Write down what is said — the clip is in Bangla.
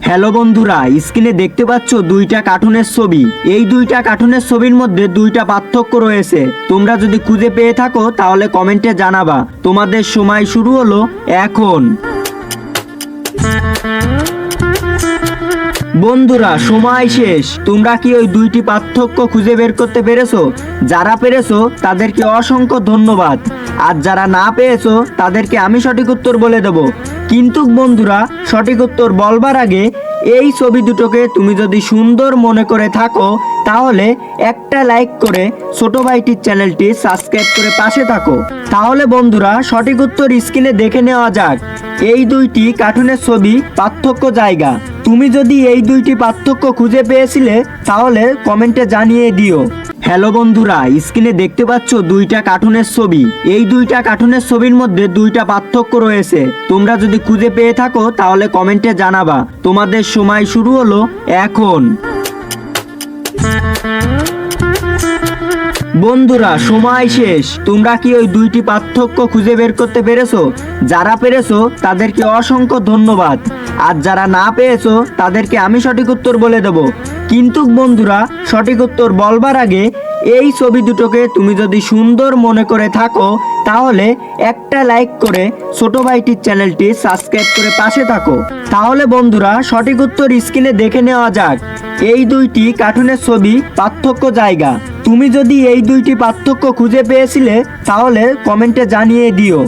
হ্যালো বন্ধুরা, স্ক্রিনে দেখতে পাচ্ছ দুইটা কার্টুনের ছবি। এই দুইটা কার্টুনের ছবির মধ্যে দুইটা পার্থক্য রয়েছে। তোমরা যদি খুঁজে পেয়ে থাকো তাহলে কমেন্টে জানাবা। তোমাদের সময় শুরু হলো এখন। বন্ধুরা, সময় শেষ। তোমরা কি ওই দুইটি পার্থক্য খুঁজে বের করতে পেরেছো? যারা পেরেছো তাদেরকে অসংখ্য ধন্যবাদ। আর যারা না পেয়েছো তাদেরকে আমি সঠিক উত্তর বলে দেব। কিন্তু বন্ধুরা, সঠিক উত্তর বলবার আগে এই ছবি দুটোকে তুমি যদি সুন্দর মনে করে থাকো তাহলে একটা লাইক করে ছোট ভাইটির চ্যানেলটি সাবস্ক্রাইব করে পাশে থাকো। তাহলে বন্ধুরা, সঠিক উত্তর স্ক্রিনে দেখে নেওয়া যাক। এই দুইটি কার্টুনের ছবি, পার্থক্য, জায়গা। তুমি যদি এই দুইটি পার্থক্য খুঁজে পেয়েছিলে তাহলে কমেন্টে জানিয়ে দিও। হ্যালো বন্ধুরা, স্ক্রিনে দেখতে পাচ্ছ দুইটা কার্টুনের ছবি। এই দুইটা কার্টুনের ছবির মধ্যে দুইটা পার্থক্য রয়েছে। তোমরা যদি খুঁজে পেয়ে থাকো তাহলে কমেন্টে জানাবা। তোমাদের সময় শুরু হলো এখন। বন্ধুরা, সময় শেষ। তোমরা কি ওই দুইটি পার্থক্য খুঁজে বের করতে পেরেছো? যারা পেরেছো তাদেরকে অসংখ্য ধন্যবাদ। আর যারা না পেয়েছো তাদেরকে আমি সঠিক উত্তর বলে দেব। কিন্তু বন্ধুরা, সঠিক উত্তর বলবার আগে এই ছবি দুটোকে তুমি যদি সুন্দর মনে করে থাকো তাহলে একটা লাইক করে ছোট ভাইটির চ্যানেলটি সাবস্ক্রাইব করে পাশে থাকো। তাহলে বন্ধুরা, সঠিক উত্তর স্ক্রিনে দেখে নেওয়া যাক। এই দুইটি কার্টুনের ছবি, পার্থক্য, জায়গা। তুমি যদি এই দুইটি পার্থক্য খুঁজে পেয়েছিলে তাহলে কমেন্টে জানিয়ে দিও।